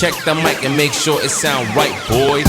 Check the mic and make sure it sound right, boys.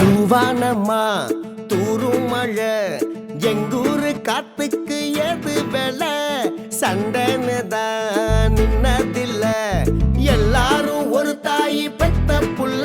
தூவானம்மா தூரும் மழை எங்கூரு காத்துக்கு ஏது வேலை சண்டைன்னு தான் நின்னதில்ல எல்லாரும் ஒரு தாய் பெத்த புள்ள।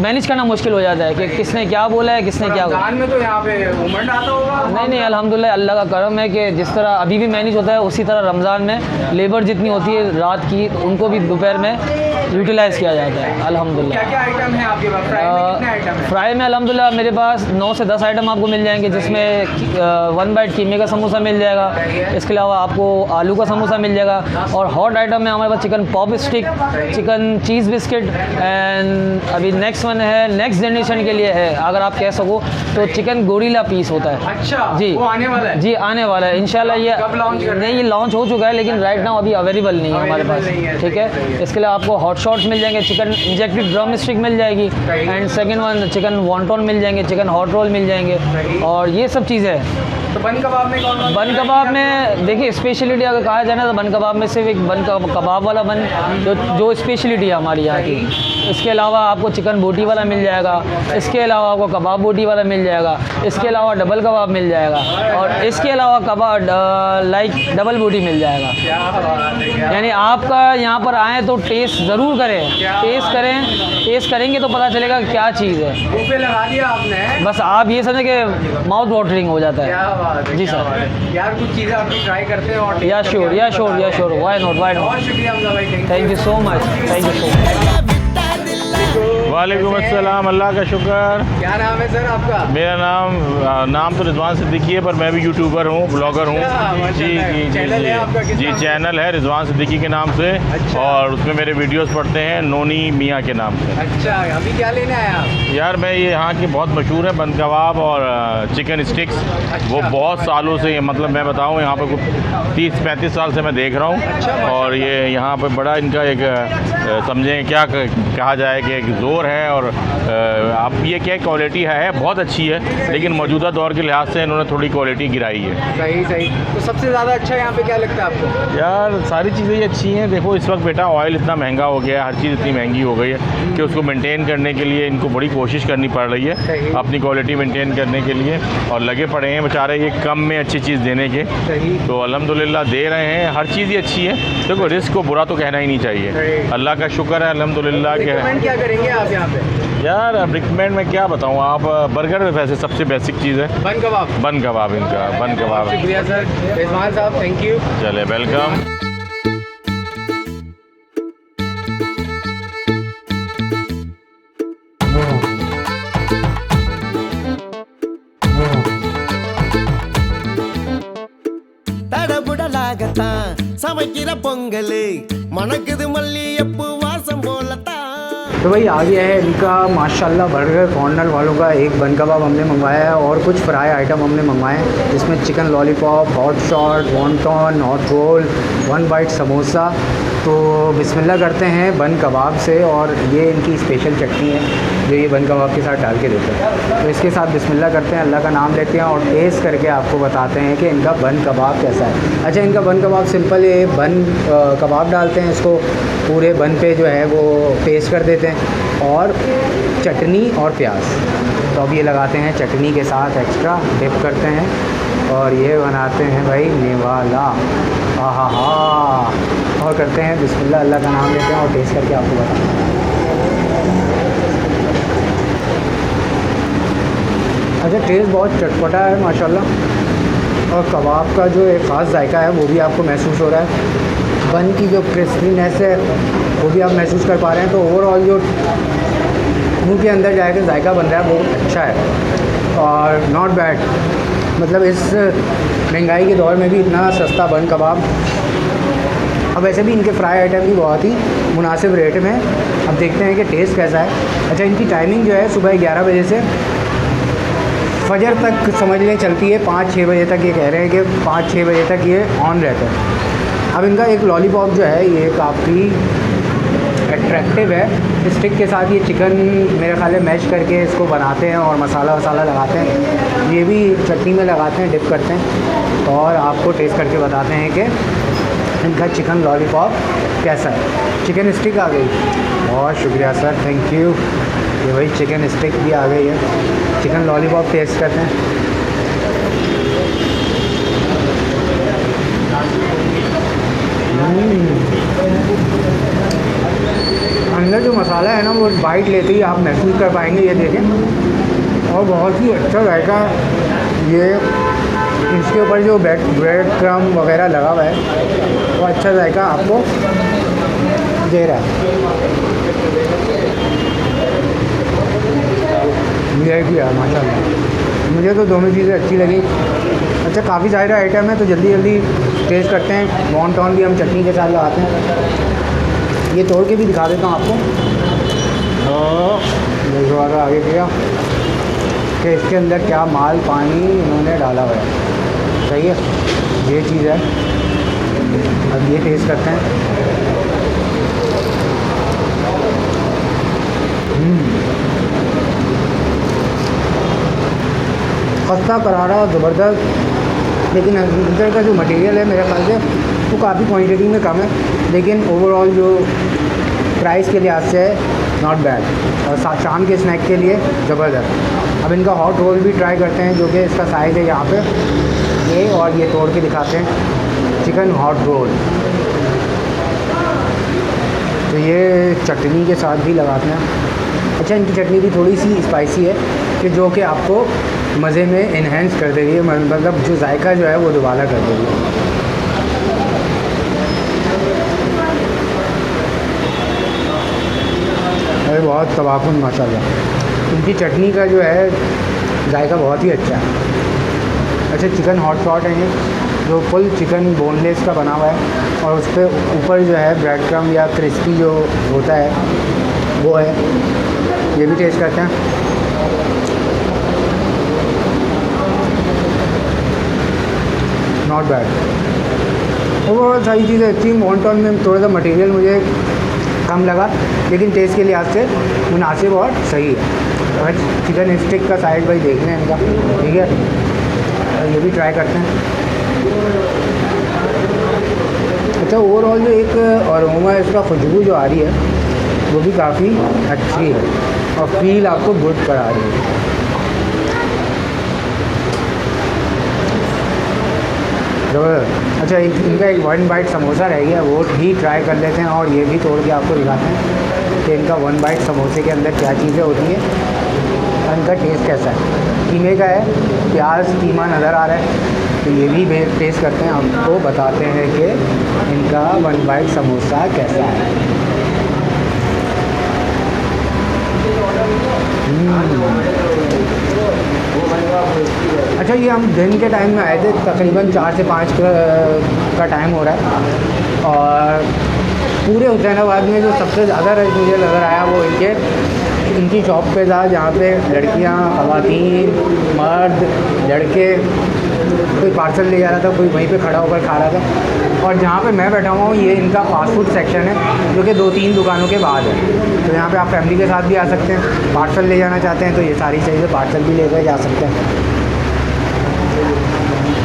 मैनेज करना मुश्किल हो जाता है कि किसने क्या बोला है, किसने क्या बोला। रमजान में तो यहाँ पे उमंड आता होगा। नहीं अल्हम्दुलिल्लाह अल्लाह का करम है कि जिस तरह अभी भी मैनेज होता है उसी तरह रमज़ान में लेबर जितनी होती है रात की उनको भी दोपहर में यूटिलाइज़ किया जाता है अल्हम्दुलिल्लाह। क्या क्या आइटम है आपके पास? फ्राई में कितने आइटम है? फ्राई में अल्हम्दुलिल्लाह मेरे पास 9 से 10 आइटम आपको मिल जाएंगे, जिसमें 1 बाइट कीमे का समोसा मिल जाएगा, इसके अलावा आपको आलू का समोसा मिल जाएगा, और हॉट आइटम में हमारे पास chicken pop stick, chicken cheese biscuit, and अभी नेक्स्ट वन है, नेक्स्ट जनरेशन के लिए है अगर आप कह सको तो चिकन गोरिल्ला पीस होता है। अच्छा, जी वो आने वाला है? जी आने वाला है इंशाल्लाह। ये कब launch कर रहे हैं? नहीं, ये लॉन्च हो चुका है लेकिन राइट नाउ अभी अवेलेबल नहीं है हमारे पास, नहीं है, ठीक है। इसके लिए आपको हॉट शॉट्स मिल जाएंगे, चिकन इंजेक्टेड ड्रम स्टिक मिल जाएगी, and second one chicken wonton मिल जाएंगे, चिकन हॉट रोल मिल जाएंगे, और ये सब चीज़ें हैं। तो बन कबाब में कौन? बन कबाब में देखिए स्पेशलिटी अगर कहा जाए ना तो बन कबाब में सिर्फ एक बन कबाब वाला बन जो स्पेशलिटी है हमारी यहाँ की। इसके अलावा आपको चिकन बोटी वाला मिल जाएगा, इसके अलावा आपको कबाब बोटी वाला मिल जाएगा, इसके अलावा डबल कबाब मिल जाएगा, और इसके अलावा कबाब लाइक डबल बोटी मिल जाएगा। क्या बात है, क्या यानी आपका यहाँ पर आएँ तो टेस्ट ज़रूर करें, टेस्ट करेंगे तो पता चलेगा क्या चीज़ है। मुंह पे लगा दिया आपने। बस आप ये समझें कि माउथ वाटरिंग हो जाता क्या है। बात है, जी क्या सर। बात है। यार कुछ चीज़ें आपकी ट्राई करते हैं और या श्योर वाई नॉट बहुत शुक्रिया हमजा भाई, thank you so much, thank you so much. वालेकुम अस्सलाम, अल्लाह का शुक्र। क्या नाम है सर आपका? मेरा नाम तो रिजवान सिद्दीकी है, पर मैं भी यूट्यूबर हूँ, ब्लॉगर हूँ। जी जी चैनल है आपका? किस जी नाम से? चैनल है रिजवान सिद्दीकी के नाम से। अच्छा। और उसमें मेरे वीडियोस पड़ते हैं नोनी मियाँ के नाम से। अच्छा, अभी क्या लेने आए आप? यार मैं ये यहाँ की बहुत मशहूर है बन कबाब और चिकन स्टिक्स। वो बहुत सालों से, मतलब मैं बताऊँ यहाँ पर 30-35 साल से मैं देख रहा हूँ। और ये यहाँ पर बड़ा इनका एक समझें क्या कहा जाए कि एक ज़ोर है। और आप ये क्या क्वालिटी है बहुत अच्छी है, लेकिन मौजूदा दौर के लिहाज से इन्होंने थोड़ी क्वालिटी गिराई है। सही। तो सबसे ज़्यादा अच्छा यहाँ पे क्या लगता है आपको? यार सारी चीज़ें ही अच्छी हैं। देखो इस वक्त बेटा ऑयल इतना महंगा हो गया है, हर चीज़ इतनी महंगी हो गई है कि उसको मेंटेन करने के लिए इनको बड़ी कोशिश करनी पड़ रही है सही। अपनी क्वालिटी मेंटेन करने के लिए, और लगे पड़े हैं बेचारे ये कम में अच्छी चीज़ देने के। सही। तो अल्हम्दुलिल्लाह दे रहे हैं, हर चीज़ ही अच्छी है। देखो रिस्क को बुरा तो कहना ही नहीं चाहिए। सही। अल्लाह का शुक्र है अल्हम्दुलिल्लाह के। रिकमेंड क्या करेंगे आप यहाँ पे? यार अब रिकमेंड में क्या बताऊँ, आप बर्गर वैसे सबसे बेसिक चीज़ है। बन कबाब। बन कबाब इनका, बन कबाब। शुक्रिया सर रिजवान साहब, थैंक यू। चले वेलकम। தடபுடலாகத்தான் சமைக்கிற பொங்கல் மணக்குது மல்லியப்பு வாசம் போலத்தான்। तो भाई आ गया है इनका माशाल्लाह बर्गर कॉर्नर वालों का एक बन कबाब हमने मंगवाया है, और कुछ फ्राई आइटम हमने मंगवाए हैं, जिसमें chicken lollipop, hot shot, wonton, hot roll, 1 bite samosa. तो बिस्मिल्लाह करते हैं बन कबाब से, और ये इनकी स्पेशल चटनी है जो ये बन कबाब के साथ डाल के देते हैं। तो इसके साथ बिस्मिल्लाह करते हैं, अल्लाह का नाम लेते हैं और टेस्ट करके आपको बताते हैं कि इनका बन कबाब कैसा है। अच्छा, इनका बन कबाब सिंपल, ये बन कबाब डालते हैं, इसको पूरे बन पे जो है वो पेस्ट कर देते हैं, और चटनी और प्याज। तो अब ये लगाते हैं चटनी के साथ, एक्स्ट्रा डिप करते हैं, और ये बनाते हैं भाई निवाला। आहा हा। और करते हैं बिस्मिल्लाह, अल्लाह का नाम लेते हैं और टेस्ट करके आपको बताते हैं। अच्छा, टेस्ट बहुत चटपटा है माशाल्लाह, और कबाब का जो एक ख़ास जायका है वो भी आपको महसूस हो रहा है। बन की जो क्रिस्पीनेस है वो भी आप महसूस कर पा रहे हैं। तो ओवरऑल जो मुंह के अंदर जाएगा जायका बन रहा है बहुत अच्छा है, और नॉट बैड। मतलब इस महंगाई के दौर में भी इतना सस्ता बन कबाब। अब वैसे भी इनके फ्राई आइटम भी बहुत ही मुनासिब रेट में। अब देखते हैं कि टेस्ट कैसा है। अच्छा, इनकी टाइमिंग जो है सुबह 11 बजे से फजर तक समझ लें चलती है, 5-6 बजे तक ये कह रहे हैं कि 5-6 बजे तक ये ऑन रहता है। अब इनका एक लॉलीपॉप जो है ये काफ़ी अट्रैक्टिव है। स्टिक के साथ ये चिकन मेरे ख्याल में मैश करके इसको बनाते हैं और मसाला वसाला लगाते हैं, ये भी चटनी में लगाते हैं, डिप करते हैं, और आपको टेस्ट करके बताते हैं कि इनका चिकन लॉलीपॉप कैसा है। चिकन स्टिक आ गई, बहुत शुक्रिया सर, थैंक यू। ये वही चिकन स्टिक भी आ गई है। चिकन लॉलीपॉप टेस्ट करते हैं। अंदर जो मसाला है ना वो बाइट लेते ही आप महसूस कर पाएंगे, ये देखें। और बहुत ही अच्छा जायका ये, इसके ऊपर जो ब्रेड क्रम वगैरह लगा हुआ है वो अच्छा जायका आपको दे रहा है। ये किया माशाल्लाह, मुझे तो दोनों चीज़ें अच्छी लगी। अच्छा काफ़ी सारे आइटम है तो जल्दी जल्दी टेस्ट करते हैं। वॉन्टॉन भी हम चटनी के साथ लगाते हैं, ये तोड़ के भी दिखा देता हूँ आपको। देखो अगर आगे किया कि इसके अंदर क्या माल पानी इन्होंने डाला हुआ है, सही है, ये चीज़ है। अब ये टेस्ट करते हैं। खस्ता करारा ज़बरदस्त, लेकिन अंदर का जो मटेरियल है मेरे ख्याल से वो काफ़ी क्वांटिटी में कम है, लेकिन ओवरऑल जो प्राइस के लिहाज से है नॉट बैड, और शाम के स्नैक के लिए ज़बरदस्त। अब इनका हॉट रोल भी ट्राई करते हैं, जो कि इसका साइज़ है यहाँ पे ये, और ये तोड़ के दिखाते हैं चिकन हॉट रोल। तो ये चटनी के साथ भी लगाते हैं। अच्छा इनकी चटनी भी थोड़ी सी स्पाइसी है कि जो कि आपको मज़े में इन्हेंस कर देगी, मतलब जो जायका जो है वो दोबारा कर देगी। अरे बहुत तबाकुन माशाल्लाह, इनकी चटनी का जो है जायका बहुत ही अच्छा है। अच्छा चिकन हॉट शॉट है ये, जो फुल चिकन बोनलेस का बना हुआ है, और उस पर ऊपर जो है ब्रेड क्रम या क्रिस्पी जो होता है वो है। ये भी टेस्ट करते हैं। नॉट बैड, ओवरऑल सारी चीज़ें अच्छी। वॉन्टॉन में थोड़ा सा मटेरियल मुझे कम लगा, लेकिन टेस्ट के लिहाज से मुनासिब और सही है। और चिकन स्टिक का साइड बाई देख लें इनका, ठीक है, और ये भी ट्राई करते हैं। अच्छा ओवरऑल जो एक अरोमा है इसका, खुशबू जो आ रही है वो भी काफ़ी अच्छी है, और फील आपको गुड करा रही है। अच्छा इनका एक 1 बाइट समोसा रह गया, वो भी ट्राई कर लेते हैं, और ये भी तोड़ के आपको दिखाते हैं कि इनका 1 बाइट समोसे के अंदर क्या चीज़ें होती हैं और इनका टेस्ट कैसा है। कीमे का है, प्याज कीमा नज़र आ रहा है, तो ये भी टेस्ट करते हैं, आपको बताते हैं कि इनका 1 बाइट समोसा कैसा है। अच्छा ये हम दिन के टाइम में आए थे, तकरीबन 4 से 5 का टाइम हो रहा है, और पूरे हुसैनाबाद में जो सबसे ज़्यादा रश मुझे नज़र आया वो इनकी शॉप पे था, जहाँ पे लड़कियाँ, ख़वातीन, मर्द, लड़के, कोई पार्सल ले जा रहा था, कोई वहीं पे खड़ा होकर खा रहा था। और जहाँ पे मैं बैठा हुआ हूँ ये इनका फास्ट फूड सेक्शन है, जो कि 2-3 दुकानों के बाद है। तो यहाँ पे आप फैमिली के साथ भी आ सकते हैं, पार्सल ले जाना चाहते हैं तो ये सारी चीज़ें पार्सल भी लेकर जा सकते हैं।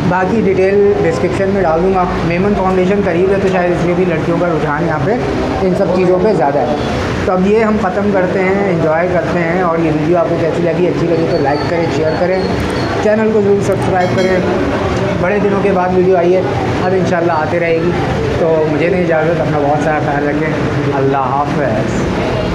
बाकी डिटेल डिस्क्रिप्शन में डाल दूँगा। मेमन फाउंडेशन करीब है तो शायद इसलिए भी लड़कियों का रुझान यहाँ पे इन सब चीज़ों पे ज़्यादा है। तो अब ये हम ख़त्म करते हैं, एंजॉय करते हैं, और ये वीडियो आपको कैसी लगी, अच्छी लगी तो लाइक करें, शेयर करें, चैनल को ज़रूर सब्सक्राइब करें। बड़े दिनों के बाद वीडियो आई है, अब इंशाल्लाह आते रहेगी। तो मुझे नहीं इजाज़त, अपना बहुत सारा ख्याल रखें। अल्लाह हाफ़िज़।